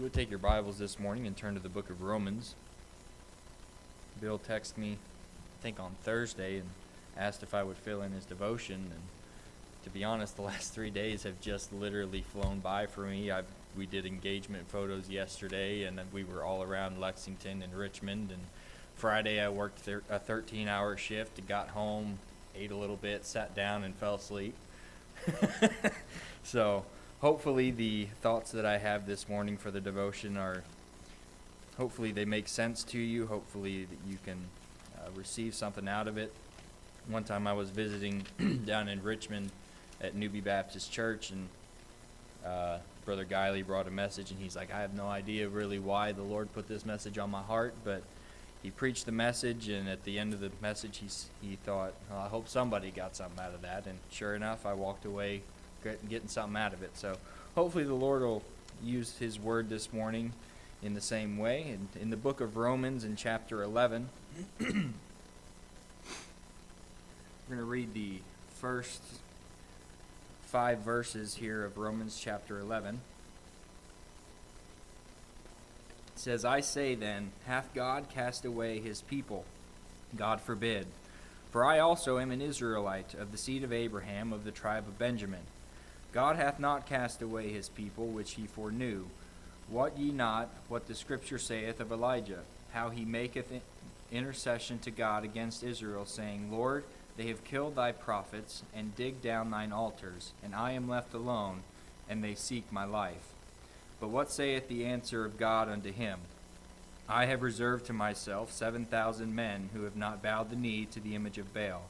You would take your Bibles this morning and turn to the book of Romans. Bill texted me, I think on Thursday, and asked if I would fill in his devotion. And to be honest, the last 3 days have just literally flown by for me. We did engagement photos yesterday, and then we were all around Lexington and Richmond. And Friday I worked a 13-hour shift, got home, ate a little bit, sat down, and fell asleep. So hopefully the thoughts that I have this morning for the devotion hopefully they make sense to you. Hopefully that you can receive something out of it. One time I was visiting down in Richmond at Newbie Baptist Church, and Brother Guiley brought a message, and he's like, I have no idea really why the Lord put this message on my heart, but he preached the message, and at the end of the message he thought, well, I hope somebody got something out of that. And sure enough, I walked away getting something out of it. So hopefully the Lord will use his word this morning in the same way. And in the book of Romans in chapter 11, we're going to read the first 5 verses here of Romans chapter 11. It says, I say then, hath God cast away his people? God forbid. For I also am an Israelite, of the seed of Abraham, of the tribe of Benjamin. God hath not cast away his people, which he foreknew. Wot ye not what the Scripture saith of Elijah, how he maketh intercession to God against Israel, saying, Lord, they have killed thy prophets, and digged down thine altars, and I am left alone, and they seek my life. But what saith the answer of God unto him? I have reserved to myself 7,000 men who have not bowed the knee to the image of Baal.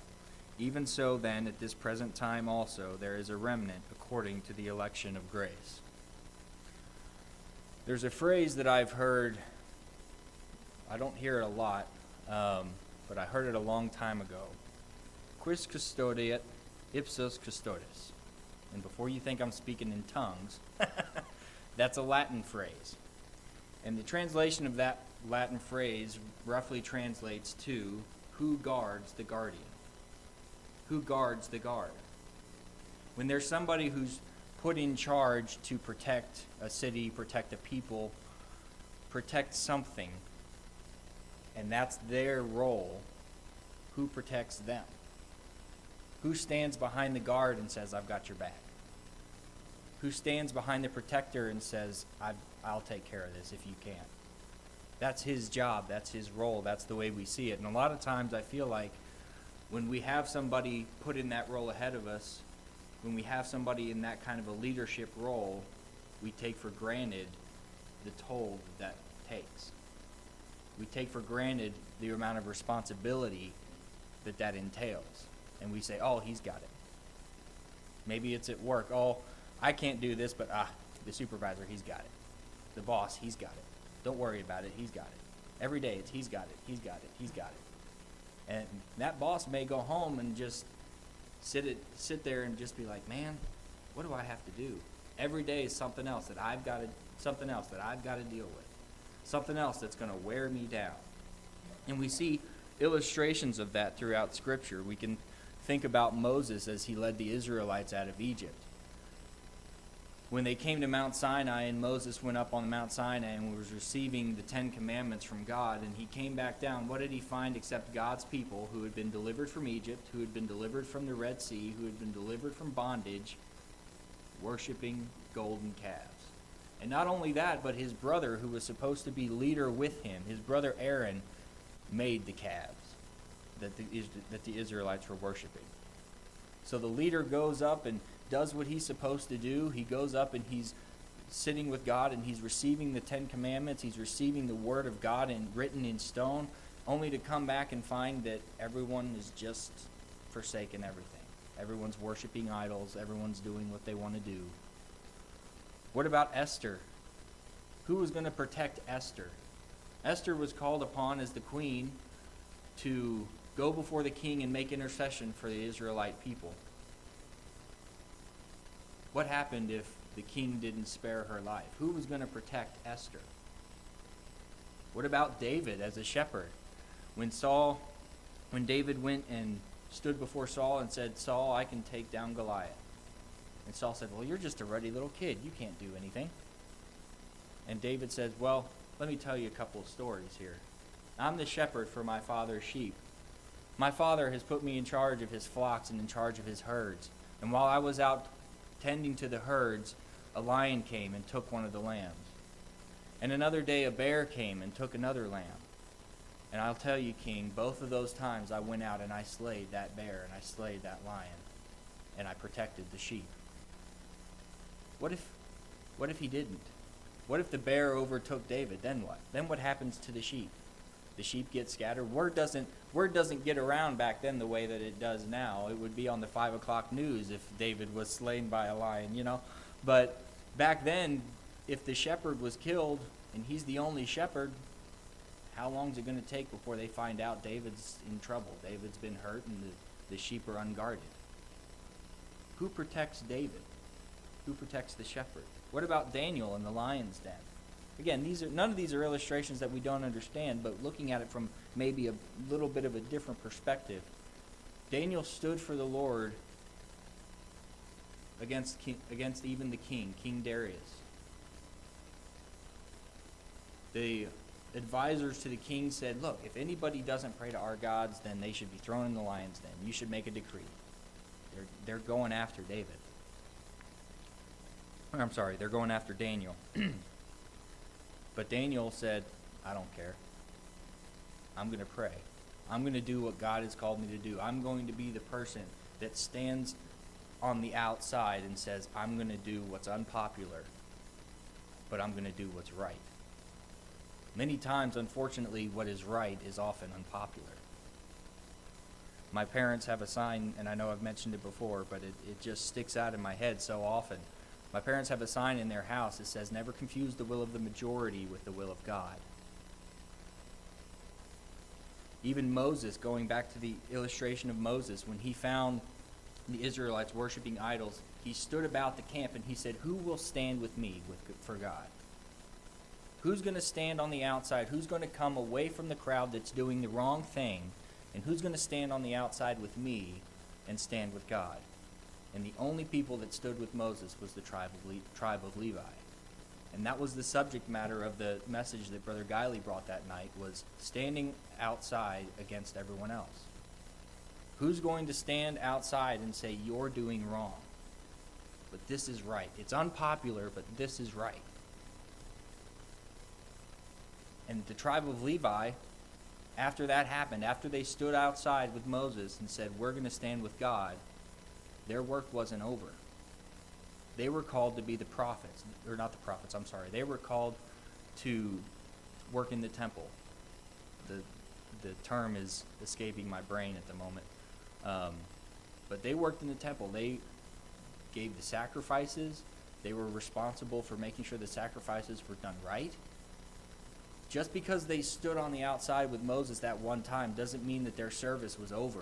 Even so then, at this present time also, there is a remnant according to the election of grace. There's a phrase that I've heard, I don't hear it a lot, but I heard it a long time ago. Quis custodiet, ipsos custodes. And before you think I'm speaking in tongues, that's a Latin phrase. And the translation of that Latin phrase roughly translates to, who guards the guardian? Who guards the guard? When there's somebody who's put in charge to protect a city, protect a people, protect something, and that's their role, who protects them? Who stands behind the guard and says, I've got your back? Who stands behind the protector and says, I'll take care of this if you can't? That's his job, that's his role, that's the way we see it. And a lot of times I feel like when we have somebody put in that role ahead of us, when we have somebody in that kind of a leadership role, we take for granted the toll that takes. We take for granted the amount of responsibility that entails. And we say, oh, he's got it. Maybe it's at work. Oh, I can't do this, but the supervisor, he's got it. The boss, he's got it. Don't worry about it, he's got it. Every day it's he's got it, he's got it, he's got it. And that boss may go home and just sit there and just be like, man, what do I have to do? Every day is something else that I've got to deal with. Something else that's going to wear me down. And we see illustrations of that throughout Scripture. We can think about Moses as he led the Israelites out of Egypt. When they came to Mount Sinai and Moses went up on Mount Sinai and was receiving the 10 Commandments from God, and he came back down, what did he find except God's people who had been delivered from Egypt, who had been delivered from the Red Sea, who had been delivered from bondage, worshiping golden calves? And not only that, but his brother, who was supposed to be leader with him, his brother Aaron, made the calves that the Israelites were worshiping. So the leader goes up and does what he's supposed to do. He goes up and he's sitting with God and he's receiving the 10 Commandments. He's receiving the Word of God and written in stone, only to come back and find that everyone is just forsaken everything. Everyone's worshiping idols. Everyone's doing what they want to do. What about Esther? Who was going to protect Esther? Esther was called upon as the queen to go before the king and make intercession for the Israelite people. What happened if the king didn't spare her life? Who was going to protect Esther? What about David as a shepherd? When David went and stood before Saul and said, Saul, I can take down Goliath. And Saul said, well, you're just a ruddy little kid. You can't do anything. And David says, well, let me tell you a couple of stories here. I'm the shepherd for my father's sheep. My father has put me in charge of his flocks and in charge of his herds. And while I was out tending to the herds, a lion came and took one of the lambs. And another day a bear came and took another lamb. And I'll tell you, King, both of those times I went out and I slayed that bear and I slayed that lion. And I protected the sheep. What if he didn't? What if the bear overtook David? Then what? Then what happens to the sheep? The sheep get scattered. Word doesn't get around back then the way that it does now. It would be on the 5 o'clock news if David was slain by a lion, you know. But back then, if the shepherd was killed and he's the only shepherd, how long is it going to take before they find out David's in trouble? David's been hurt and the sheep are unguarded. Who protects David? Who protects the shepherd? What about Daniel in the lion's den? Again, none of these are illustrations that we don't understand, but looking at it from maybe a little bit of a different perspective, Daniel stood for the Lord against even the king, King Darius. The advisors to the king said, look, if anybody doesn't pray to our gods, then they should be thrown in the lion's den. You should make a decree. They're going after David. I'm sorry, they're going after Daniel. But Daniel said, I don't care. I'm going to pray. I'm going to do what God has called me to do. I'm going to be the person that stands on the outside and says, I'm going to do what's unpopular, but I'm going to do what's right. Many times, unfortunately, what is right is often unpopular. My parents have a sign, and I know I've mentioned it before, but it just sticks out in my head so often. My parents have a sign in their house that says, never confuse the will of the majority with the will of God. Even Moses, going back to the illustration of Moses, when he found the Israelites worshiping idols, he stood about the camp and he said, who will stand with me for God? Who's going to stand on the outside? Who's going to come away from the crowd that's doing the wrong thing? And who's going to stand on the outside with me and stand with God? And the only people that stood with Moses was the tribe of Levi. And that was the subject matter of the message that Brother Guiley brought that night, was standing outside against everyone else. Who's going to stand outside and say, you're doing wrong, but this is right? It's unpopular, but this is right. And the tribe of Levi, after that happened, after they stood outside with Moses and said, we're going to stand with God, their work wasn't over. They were called to be the prophets, or not the prophets, I'm sorry. They were called to work in the temple. The term is escaping my brain at the moment. But they worked in the temple. They gave the sacrifices. They were responsible for making sure the sacrifices were done right. Just because they stood on the outside with Moses that one time doesn't mean that their service was over.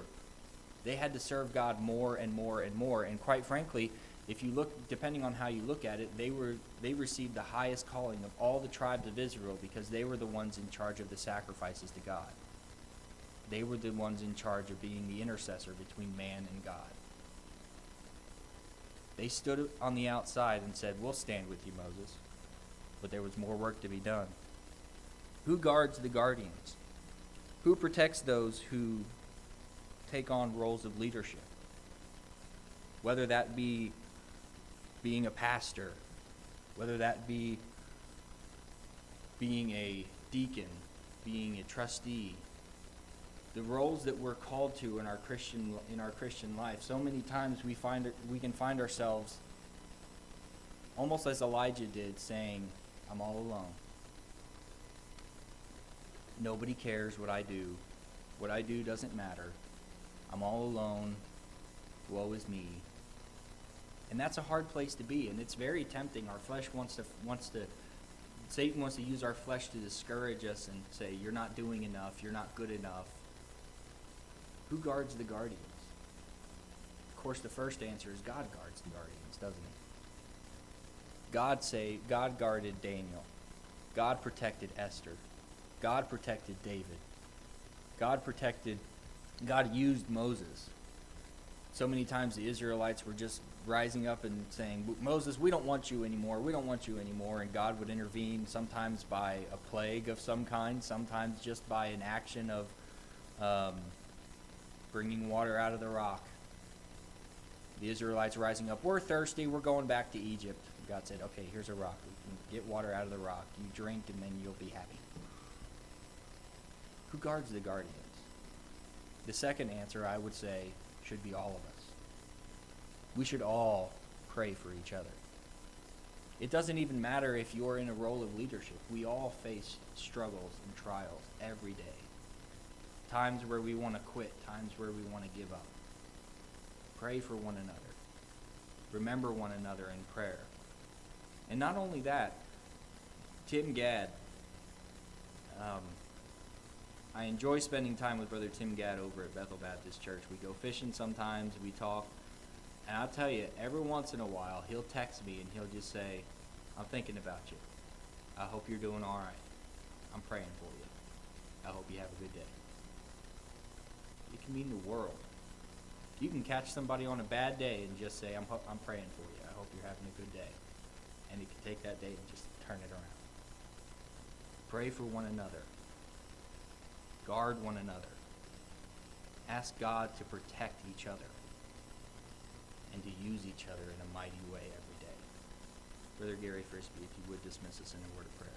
They had to serve God more and more and more. And quite frankly, if you look, depending on how you look at it, they received the highest calling of all the tribes of Israel because they were the ones in charge of the sacrifices to God. They were the ones in charge of being the intercessor between man and God. They stood on the outside and said, we'll stand with you, Moses. But there was more work to be done. Who guards the guardians? Who protects those who take on roles of leadership? Whether that be being a pastor, whether that be being a deacon, being a trustee, the roles that we're called to in our Christian life. So many times we can find ourselves almost as Elijah did, saying, I'm all alone. Nobody cares what I do. What I do doesn't matter. I'm all alone. Woe is me. And that's a hard place to be, and it's very tempting. Our flesh Satan wants to use our flesh to discourage us and say, you're not doing enough, you're not good enough. Who guards the guardians? Of course, the first answer is God guards the guardians, doesn't he? God guarded Daniel. God protected Esther. God protected David. God used Moses. So many times the Israelites were just rising up and saying, Moses, we don't want you anymore. We don't want you anymore. And God would intervene, sometimes by a plague of some kind, sometimes just by an action of bringing water out of the rock. The Israelites rising up, we're thirsty, we're going back to Egypt. God said, okay, here's a rock. We can get water out of the rock. You drink and then you'll be happy. Who guards the guardians? The second answer, I would say, should be all of us. We should all pray for each other. It doesn't even matter if you're in a role of leadership. We all face struggles and trials every day. Times where we want to quit, times where we want to give up. Pray for one another. Remember one another in prayer. And not only that, Tim Gadd, I enjoy spending time with Brother Tim Gadd over at Bethel Baptist Church. We go fishing sometimes, we talk, and I'll tell you, every once in a while, he'll text me and he'll just say, I'm thinking about you. I hope you're doing all right. I'm praying for you. I hope you have a good day. It can mean the world. You can catch somebody on a bad day and just say, I'm praying for you. I hope you're having a good day. And it can take that day and just turn it around. Pray for one another. Guard one another. Ask God to protect each other and to use each other in a mighty way every day. Brother Gary Frisbee, if you would dismiss us in a word of prayer.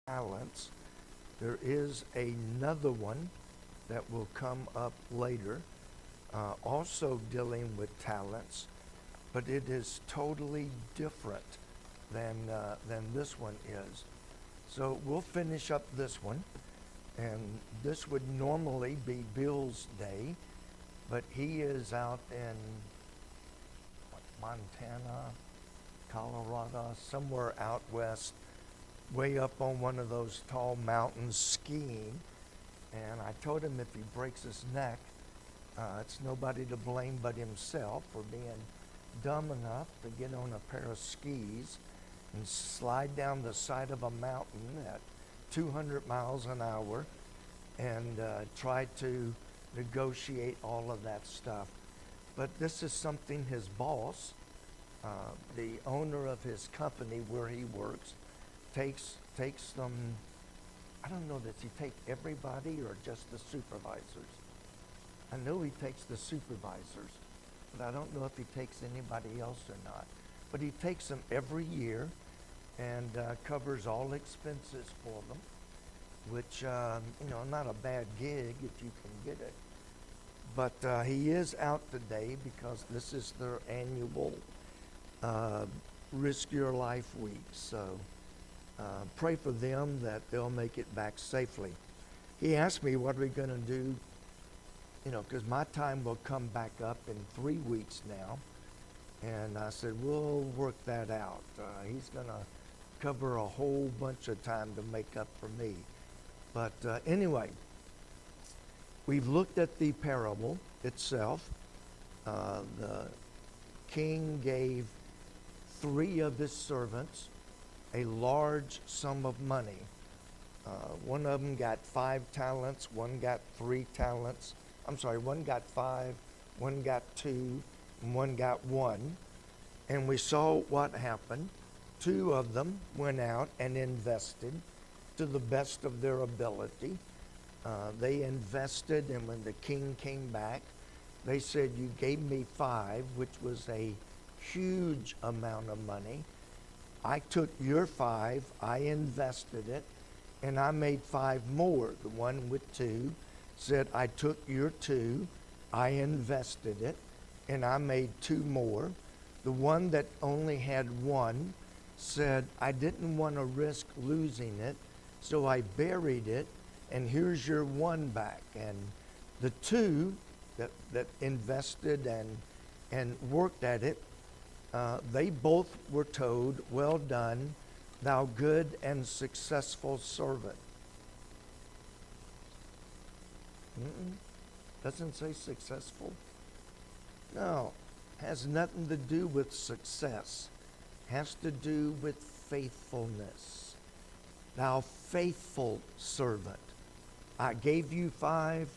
talents. There is another one that will come up later, also dealing with talents, but it is totally different than this one is. So we'll finish up this one, and this would normally be Bill's day, but he is out in Montana, Colorado, somewhere out west, way up on one of those tall mountains skiing. And I told him if he breaks his neck, it's nobody to blame but himself for being dumb enough to get on a pair of skis and slide down the side of a mountain at 200 miles an hour and try to negotiate all of that stuff. But this is something his boss, the owner of his company where he works, takes them. I don't know, does he take everybody or just the supervisors? I know he takes the supervisors, but I don't know if he takes anybody else or not. But he takes them every year and covers all expenses for them, which, not a bad gig if you can get it. But he is out today because this is their annual Risk Your Life Week. So pray for them that they'll make it back safely. He asked me, what are we going to do? Because my time will come back up in 3 weeks now. And I said, we'll work that out. He's going to cover a whole bunch of time to make up for me. But anyway, we've looked at the parable itself. The king gave 3 of his servants a large sum of money. One of them got 5 talents, one got 3 talents. One got 5, one got 2, and one got 1. And we saw what happened. 2 of them went out and invested to the best of their ability. They invested, and when the king came back, they said, you gave me 5, which was a huge amount of money. I took your 5, I invested it, and I made 5 more. The one with 2 said, I took your 2, I invested it, and I made 2 more. The one that only had 1 said, I didn't want to risk losing it, so I buried it, and here's your 1 back. And the 2 that invested and worked at it, they both were told, well done, thou good and successful servant. Doesn't say successful. No, has nothing to do with success. Has to do with faithfulness. Thou faithful servant. I gave you 5.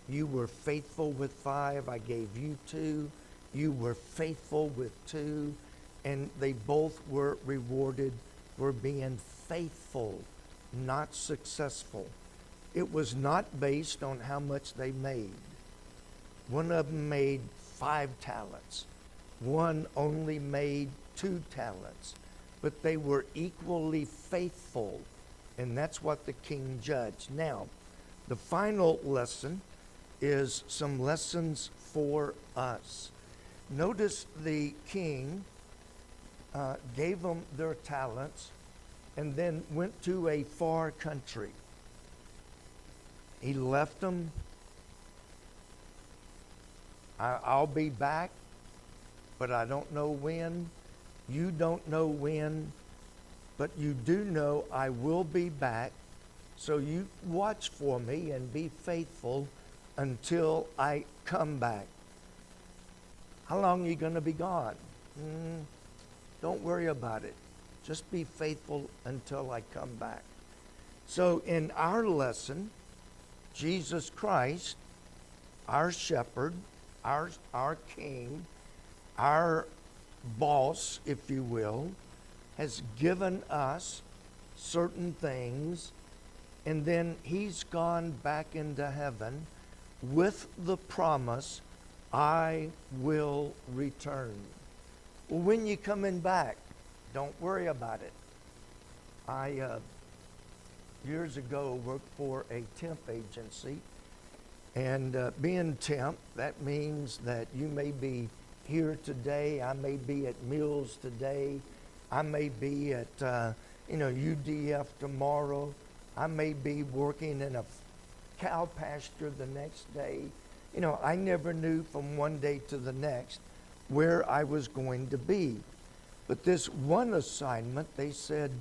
You were faithful with 5. I gave you 2. You were faithful with 2. And they both were rewarded for being faithful, not successful. It was not based on how much they made. One of them made 5 talents. One only made 2 talents. But they were equally faithful. And that's what the king judged. Now, the final lesson is some lessons for us. Notice the king gave them their talents and then went to a far country. He left them. I'll be back, but I don't know when. You don't know when, but you do know I will be back. So you watch for me and be faithful until I come back. How long are you going to be gone? Don't worry about it. Just be faithful until I come back. So in our lesson, Jesus Christ, our shepherd, our king, our boss, if you will, has given us certain things, and then he's gone back into heaven with the promise, I will return. Well, when you coming back? Don't worry about it. years ago worked for a temp agency. And being temp, that means that you may be here today. I may be at Mills today. I may be at, UDF tomorrow. I may be working in a cow pasture the next day. I never knew from one day to the next where I was going to be. But this one assignment, they said,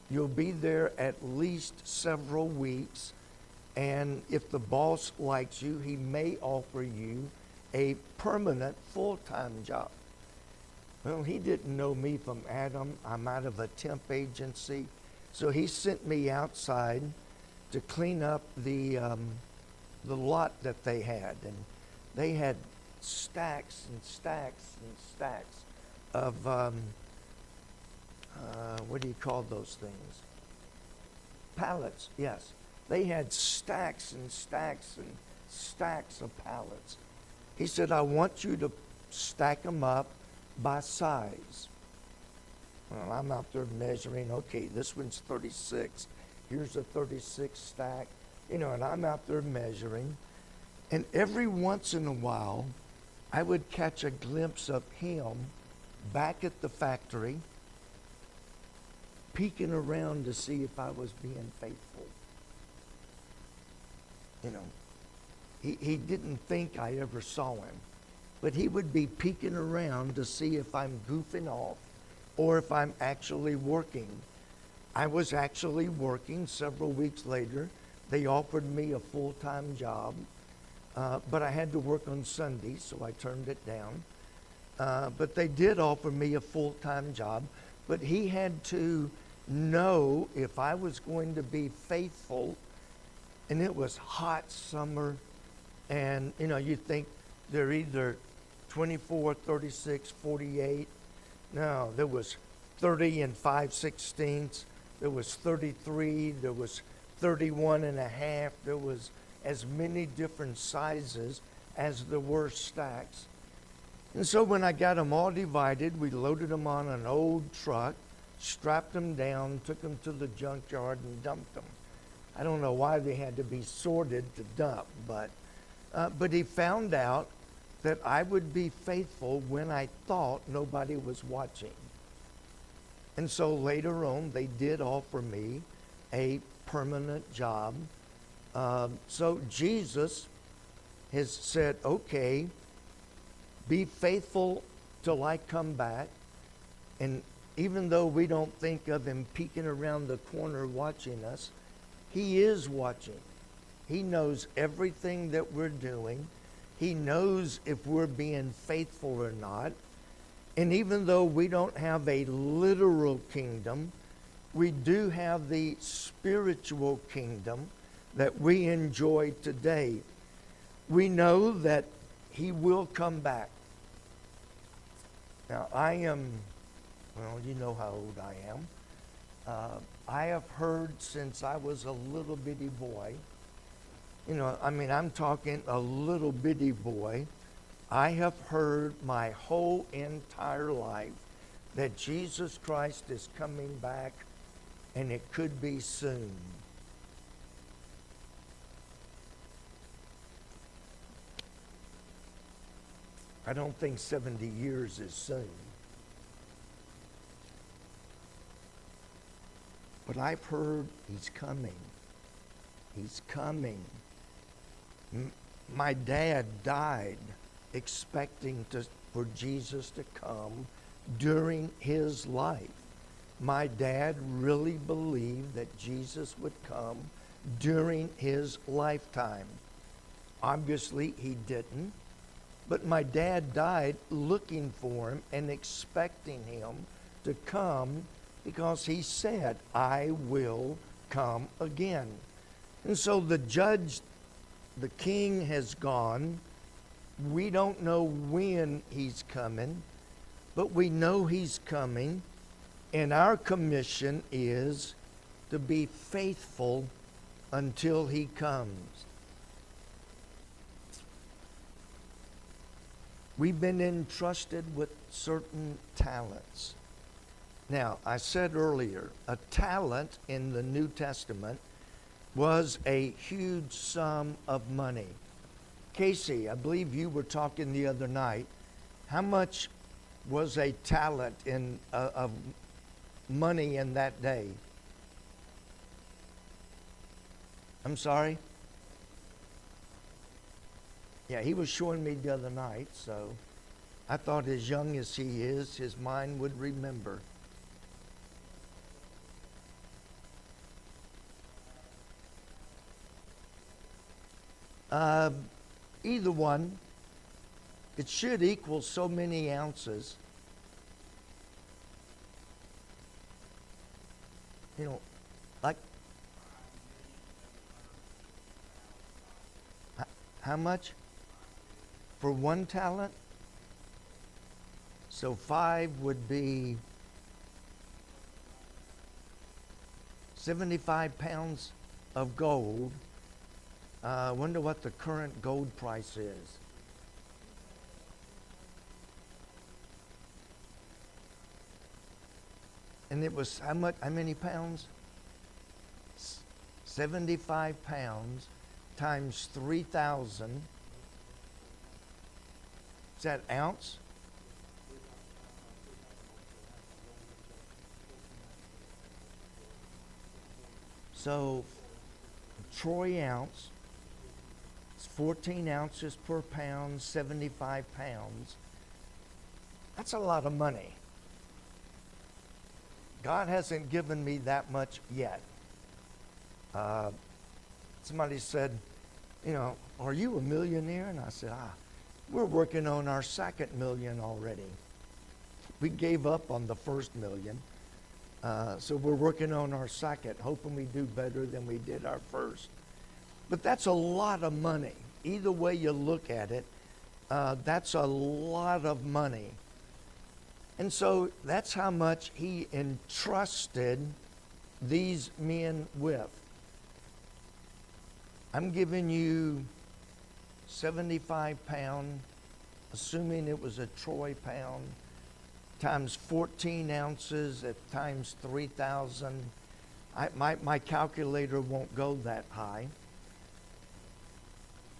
you'll be there at least several weeks. And if the boss likes you, he may offer you a permanent full-time job. Well, he didn't know me from Adam. I'm out of a temp agency. So he sent me outside to clean up the lot that they had. And they had stacks and stacks and stacks of, what do you call those things? Pallets, yes. They had stacks and stacks and stacks of pallets. He said, I want you to stack them up by size. Well, I'm out there measuring, okay, this one's 36. Here's a 36 stack. And I'm out there measuring. And every once in a while, I would catch a glimpse of him back at the factory, peeking around to see if I was being faithful. He didn't think I ever saw him, but he would be peeking around to see if I'm goofing off or if I'm actually working. I was actually working. Several weeks later, they offered me a full-time job, but I had to work on Sundays, so I turned it down. But they did offer me a full-time job, but he had to know if I was going to be faithful. And it was hot summer, and you think they're either 24, 36, 48. No, there was 30 and 5/16. There was 33. There was 31 and a half. There was as many different sizes as there were stacks. And so when I got them all divided, we loaded them on an old truck, strapped them down, took them to the junkyard, and dumped them. I don't know why they had to be sorted to dump, but he found out that I would be faithful when I thought nobody was watching. And so later on, they did offer me a permanent job. So Jesus has said, okay, be faithful till I come back. And even though we don't think of him peeking around the corner watching us, he is watching. He knows everything that we're doing. He knows if we're being faithful or not. And even though we don't have a literal kingdom, we do have the spiritual kingdom that we enjoy today. We know that he will come back. Now, I am, well, you know how old I am. I have heard since I was a little bitty boy, I'm talking a little bitty boy. I have heard my whole entire life that Jesus Christ is coming back, and it could be soon. I don't think 70 years is soon. But I've heard he's coming. He's coming. My dad died expecting for Jesus to come during his life. My dad really believed that Jesus would come during his lifetime. Obviously, he didn't. But my dad died looking for him and expecting him to come, because he said, I will come again. And so the judge, the king has gone. We don't know when he's coming, but we know he's coming. And our commission is to be faithful until he comes. We've been entrusted with certain talents. Now, I said earlier, a talent in the New Testament was a huge sum of money. Casey, I believe you were talking the other night. How much was a talent of money in that day? I'm sorry? Yeah, he was showing me the other night, so I thought as young as he is, his mind would remember. Either one, it should equal so many ounces. You know, like, how much? For 1 talent? So 5 would be 75 pounds of gold. I wonder what the current gold price is. And it was how much? How many pounds? 75 pounds times 3,000. Is that ounce? So, troy ounce. It's 14 ounces per pound, 75 pounds. That's a lot of money. God hasn't given me that much yet. Somebody said, are you a millionaire? And I said, we're working on our second million already. We gave up on the first million. So we're working on our second, hoping we do better than we did our first. But that's a lot of money. Either way you look at it, that's a lot of money. And so that's how much he entrusted these men with. I'm giving you 75 pound, assuming it was a troy pound, times 14 ounces at times 3,000. My calculator won't go that high.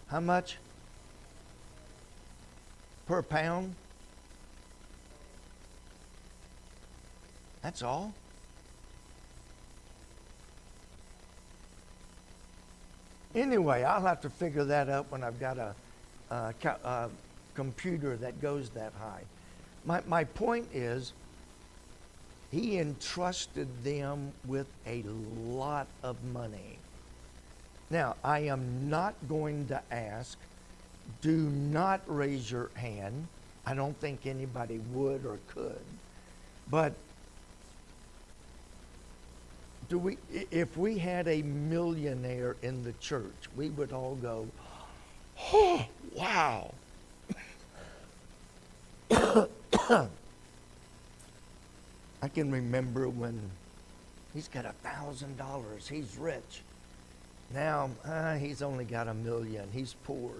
How much? Per pound? That's all? Anyway, I'll have to figure that out when I've got a computer that goes that high. My point is, he entrusted them with a lot of money. Now, I am not going to ask, do not raise your hand. I don't think anybody would or could. But if we had a millionaire in the church, we would all go, oh, wow. I can remember when he's got $1,000, he's rich. Now, he's only got $1 million, he's poor,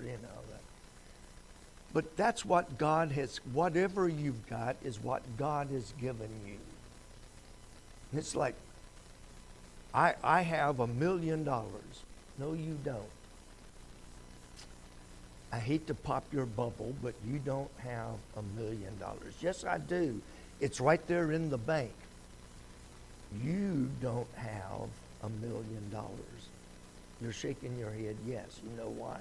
But that's what God has, whatever you've got is what God has given you. And it's like, I have $1 million. No, you don't. I hate to pop your bubble, but you don't have $1 million. Yes, I do. It's right there in the bank. You don't have $1 million. You're shaking your head yes. You know why?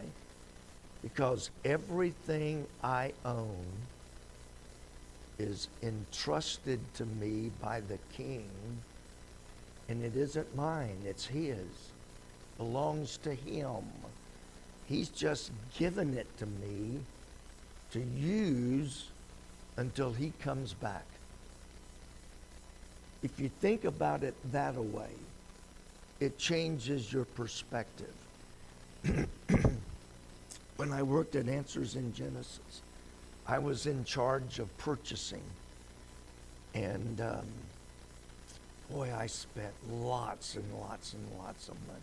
Because everything I own is entrusted to me by the King, and it isn't mine, it's his. Belongs to him. He's just given it to me to use until he comes back. If you think about it that way, it changes your perspective. When I worked at Answers in Genesis, I was in charge of purchasing. And boy, I spent lots and lots and lots of money.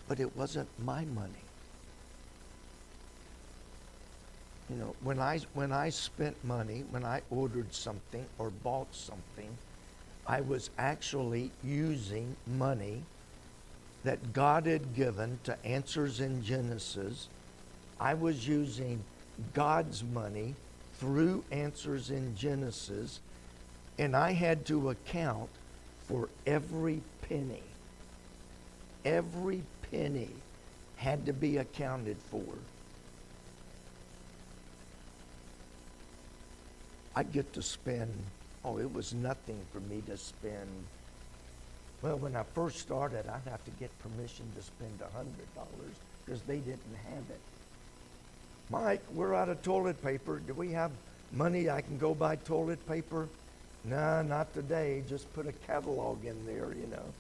But it wasn't my money. You know, when I spent money, when I ordered something or bought something, I was actually using money that God had given to Answers in Genesis. I was using God's money through Answers in Genesis, and I had to account for every penny. Every penny had to be accounted for. I get to spend, it was nothing for me to spend. Well, when I first started, I'd have to get permission to spend $100 because they didn't have it. Mike, we're out of toilet paper. Do we have money I can go buy toilet paper? Nah, not today. Just put a catalog in there, you know.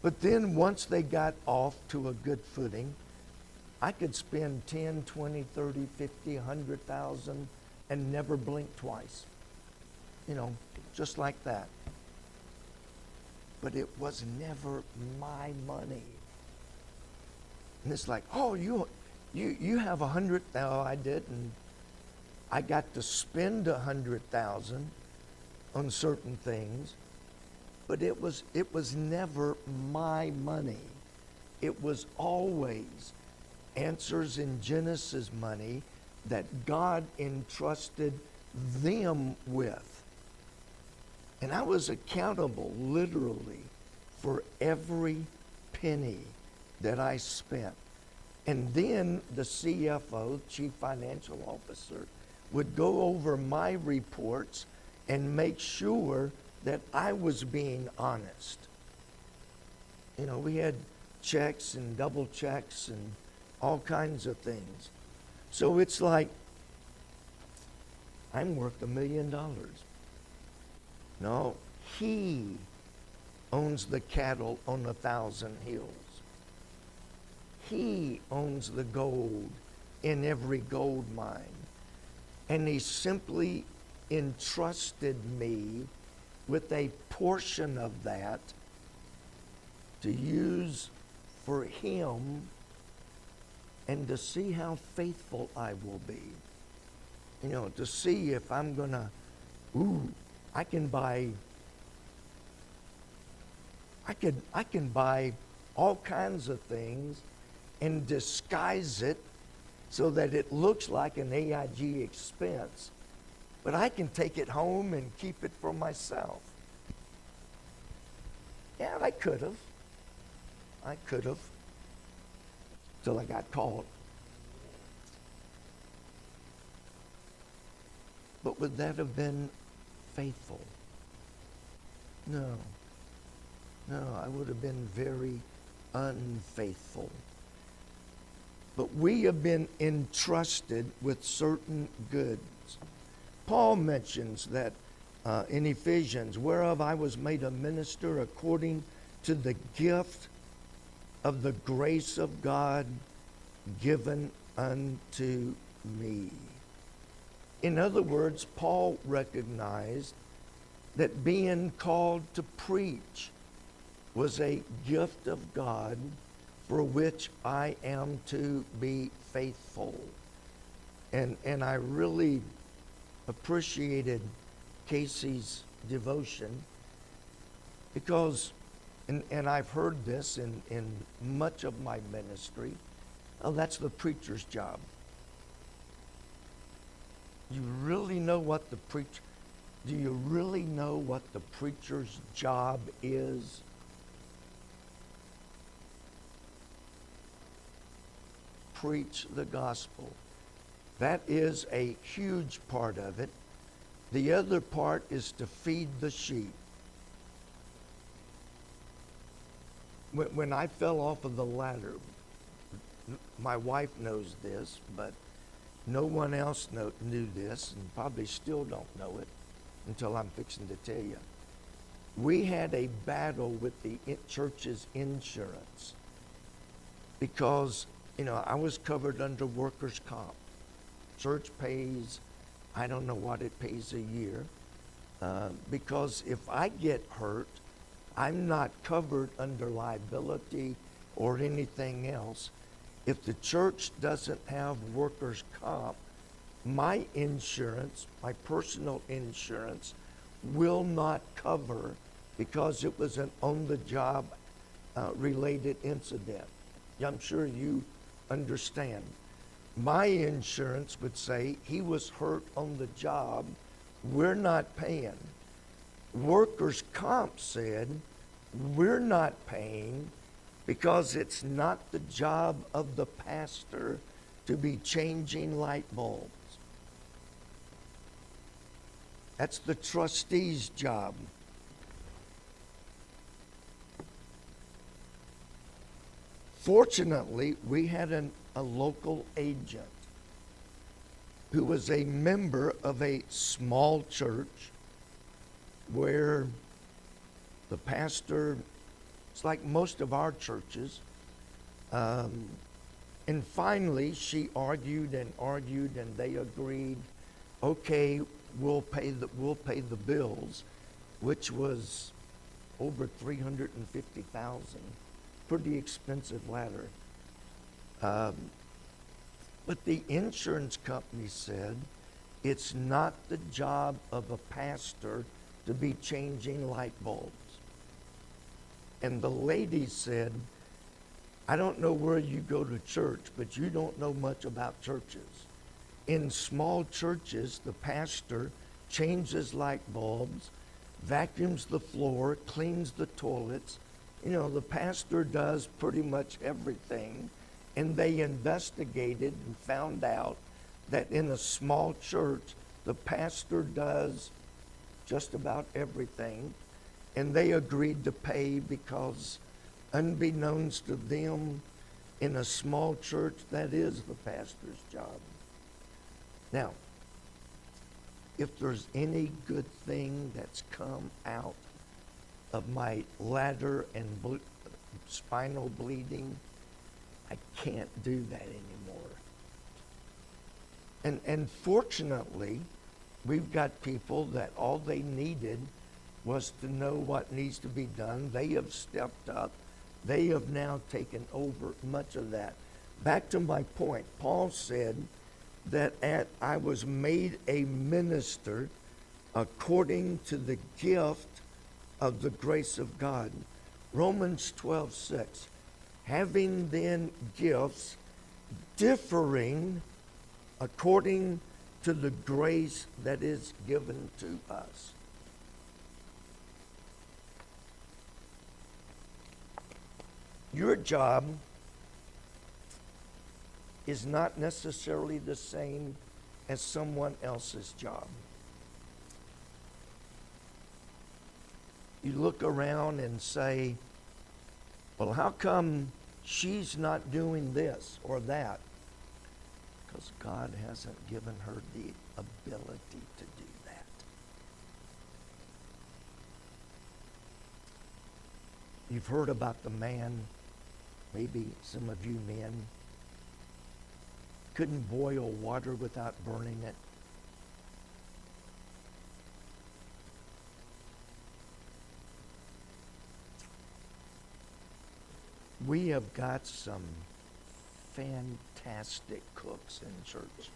But then once they got off to a good footing, I could spend 10, 20, 30, 50, 100,000 and never blink twice. You know, just like that. But it was never my money. And it's like, oh, you have 100. No, I didn't. I got to spend 100,000 on certain things, but it was never my money. It was always Answers in Genesis money that God entrusted them with. And I was accountable, literally, for every penny that I spent. And then the CFO, Chief Financial Officer, would go over my reports and make sure that I was being honest. You know, we had checks and double checks and all kinds of things. So it's like, I'm worth $1 million. No, he owns the cattle on 1,000 hills. He owns the gold in every gold mine. And he simply entrusted me with a portion of that to use for him and to see how faithful I will be. You know, to see if I'm gonna, I can buy all kinds of things and disguise it so that it looks like an AIG expense, but I can take it home and keep it for myself. Yeah, I could have. Till I got caught. But would that have been faithful? No, I would have been very unfaithful. But we have been entrusted with certain goods. Paul mentions that in Ephesians, whereof I was made a minister according to the gift of the grace of God given unto me. In other words, Paul recognized that being called to preach was a gift of God for which I am to be faithful. And I really appreciated Casey's devotion because, and I've heard this in much of my ministry, that's the preacher's job. You really know what the preacher, do you really know what the preacher's job is? Preach the gospel. That is a huge part of it. The other part is to feed the sheep. When I fell off of the ladder, my wife knows this, but no one else knew this, and probably still don't know it until I'm fixing to tell you. We had a battle with the church's insurance because, you know, I was covered under workers' comp. Church pays, I don't know what it pays a year, because if I get hurt, I'm not covered under liability or anything else. If the church doesn't have workers' comp, my insurance, my personal insurance, will not cover because it was an on-the-job related incident. I'm sure you understand. My insurance would say he was hurt on the job, we're not paying. Workers' comp said, we're not paying because it's not the job of the pastor to be changing light bulbs. That's the trustee's job. Fortunately, we had a local agent who was a member of a small church where the pastor, it's like most of our churches, and finally she argued and they agreed, okay, we'll pay the bills, which was over $350,000. Pretty expensive ladder. But the insurance company said it's not the job of a pastor to be changing light bulbs. And the lady said, I don't know where you go to church, but you don't know much about churches. In small churches, the pastor changes light bulbs, vacuums the floor, cleans the toilets. You know, the pastor does pretty much everything. And they investigated and found out that in a small church, the pastor does just about everything. And they agreed to pay because, unbeknownst to them, in a small church, that is the pastor's job. Now, if there's any good thing that's come out of my ladder and spinal bleeding, I can't do that anymore. And fortunately, we've got people that all they needed was to know what needs to be done. They have stepped up. They have now taken over much of that. Back to my point, Paul said that I was made a minister according to the gift of the grace of God. Romans 12:6. Having then gifts differing according to the grace that is given to us. Your job is not necessarily the same as someone else's job. You look around and say, well, how come she's not doing this or that? Because God hasn't given her the ability to do that. You've heard about the man, maybe some of you men, couldn't boil water without burning it. We have got some fantastic cooks in church.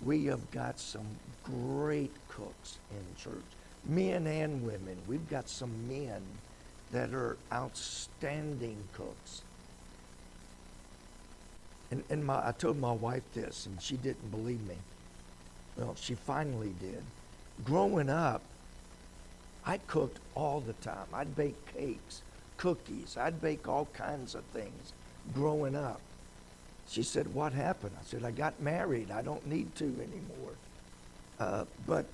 We have got some great cooks in church, men and women. We've got some men that are outstanding cooks. And I told my wife this, and she didn't believe me. Well, she finally did. Growing up, I cooked all the time. I'd bake cakes, cookies. I'd bake all kinds of things growing up. She said, what happened? I said, I got married. I don't need to anymore. But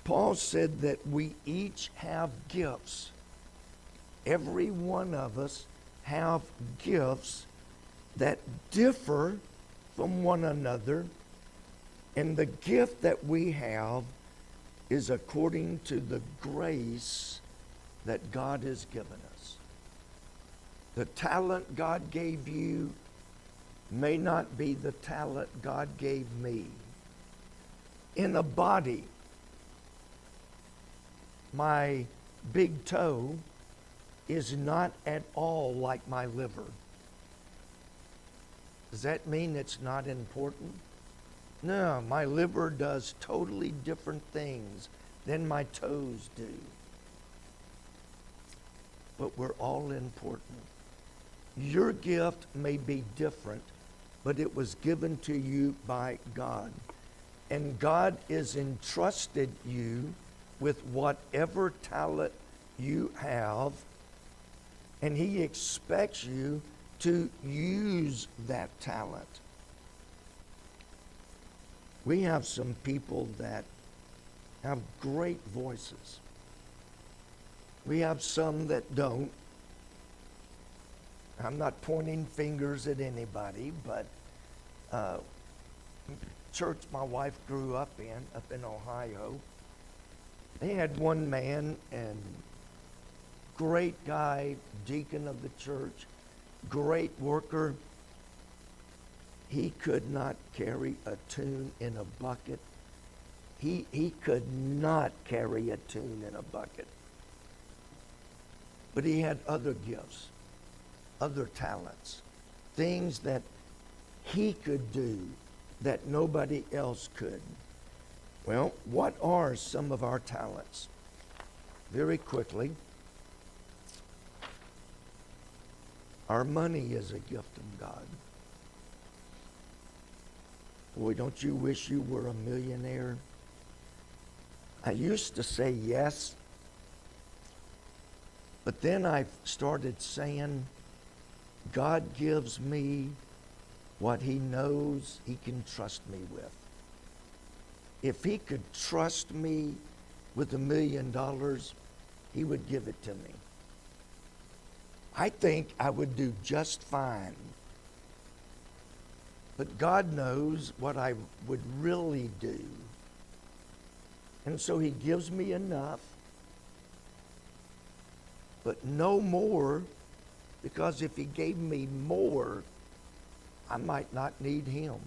Paul said that we each have gifts. Every one of us have gifts that differ from one another. And the gift that we have is according to the grace that God has given us. The talent God gave you may not be the talent God gave me. In a body, my big toe is not at all like my liver. Does that mean it's not important? No, my liver does totally different things than my toes do. But we're all important. Your gift may be different, but it was given to you by God. And God has entrusted you with whatever talent you have, and He expects you to use that talent. We have some people that have great voices. We have some that don't. I'm not pointing fingers at anybody, but church my wife grew up in Ohio, they had one man, and great guy, deacon of the church, great worker. He could not carry a tune in a bucket. He could not carry a tune in a bucket. But he had other gifts, other talents, things that he could do that nobody else could. Well, what are some of our talents? Very quickly, our money is a gift from God. Boy, don't you wish you were a millionaire? I used to say yes, but then I started saying, God gives me what He knows He can trust me with. If He could trust me with $1 million, He would give it to me. I think I would do just fine. But God knows what I would really do. And so He gives me enough, but no more, because if He gave me more, I might not need Him.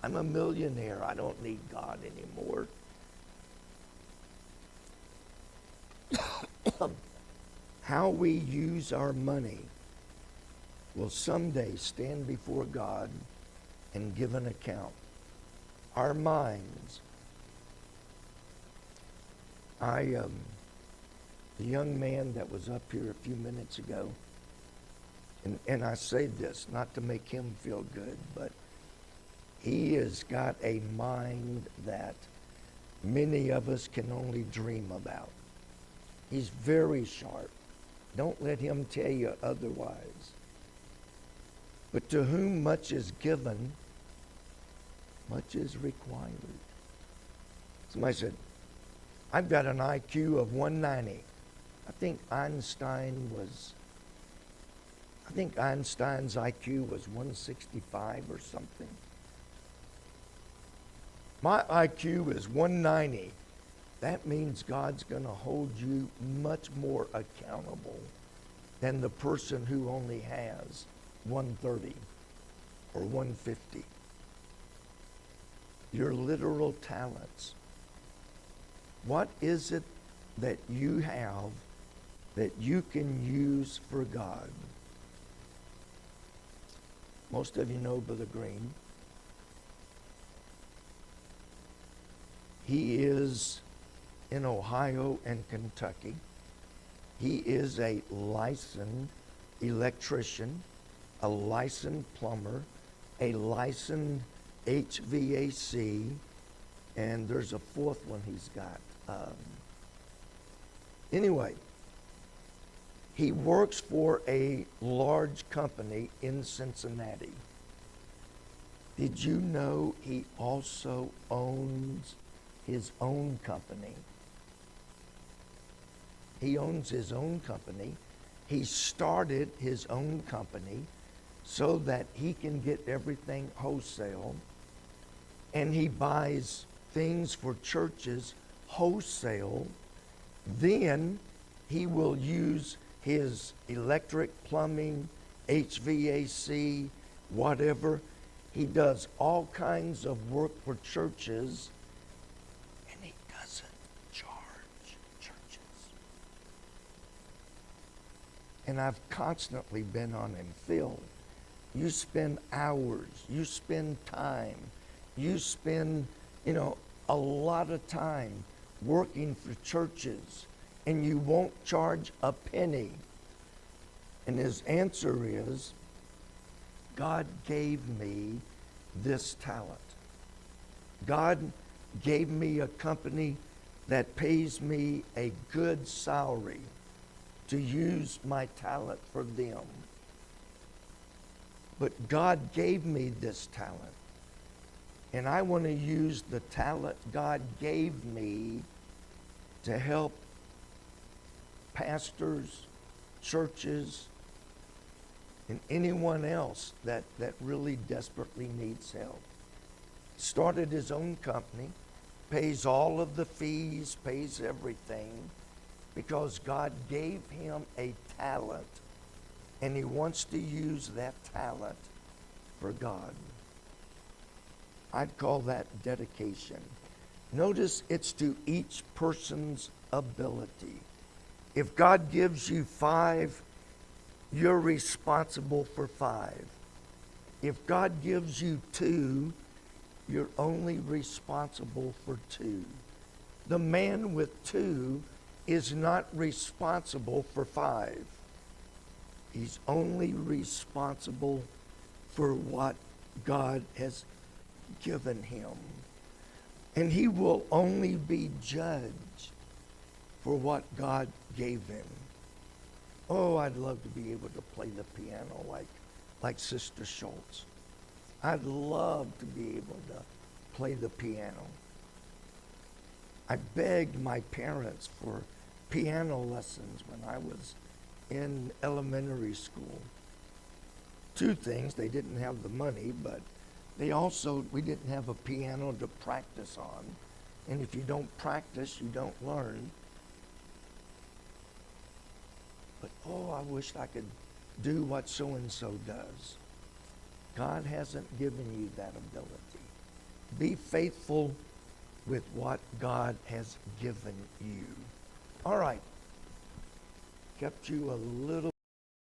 I'm a millionaire. I don't need God anymore. How we use our money will someday stand before God and give an account. Our minds. The young man that was up here a few minutes ago, and I say this not to make him feel good, but he has got a mind that many of us can only dream about. He's very sharp. Don't let him tell you otherwise. But to whom much is given, much is required. Somebody said, I've got an IQ of 190. I think Einstein's IQ was 165 or something. My IQ is 190. That means God's going to hold you much more accountable than the person who only has 130 or 150. Your literal talents. What is it that you have that you can use for God? Most of you know Brother Green. He is in Ohio and Kentucky. He is a licensed electrician, a licensed plumber, a licensed HVAC, and there's a fourth one he's got. Anyway, he works for a large company in Cincinnati. Did you know he also owns his own company? He owns his own company. He started his own company so that he can get everything wholesale, and he buys things for churches wholesale. Then he will use his electric, plumbing, HVAC, whatever. He does all kinds of work for churches, and he doesn't charge churches. And I've constantly been on him, Phil, you spend hours, you spend time, you spend, a lot of time working for churches and you won't charge a penny? And his answer is, God gave me this talent. God gave me a company that pays me a good salary to use my talent for them. But God gave me this talent, and I want to use the talent God gave me to help pastors, churches, and anyone else that really desperately needs help. Started his own company, pays all of the fees, pays everything, because God gave him a talent, and he wants to use that talent for God. I'd call that dedication. Notice it's to each person's ability. If God gives you 5, you're responsible for 5. If God gives you 2, you're only responsible for 2. The man with 2 is not responsible for 5. He's only responsible for what God has given him. And he will only be judged for what God gave him. Oh, I'd love to be able to play the piano like Sister Schultz. I'd love to be able to play the piano. I begged my parents for piano lessons when I was in elementary school. 2 things: they didn't have the money, but we didn't have a piano to practice on. And if you don't practice, you don't learn. But oh, I wished I could do what so-and-so does. God hasn't given you that ability. Be faithful with what God has given you. All right. Kept you a little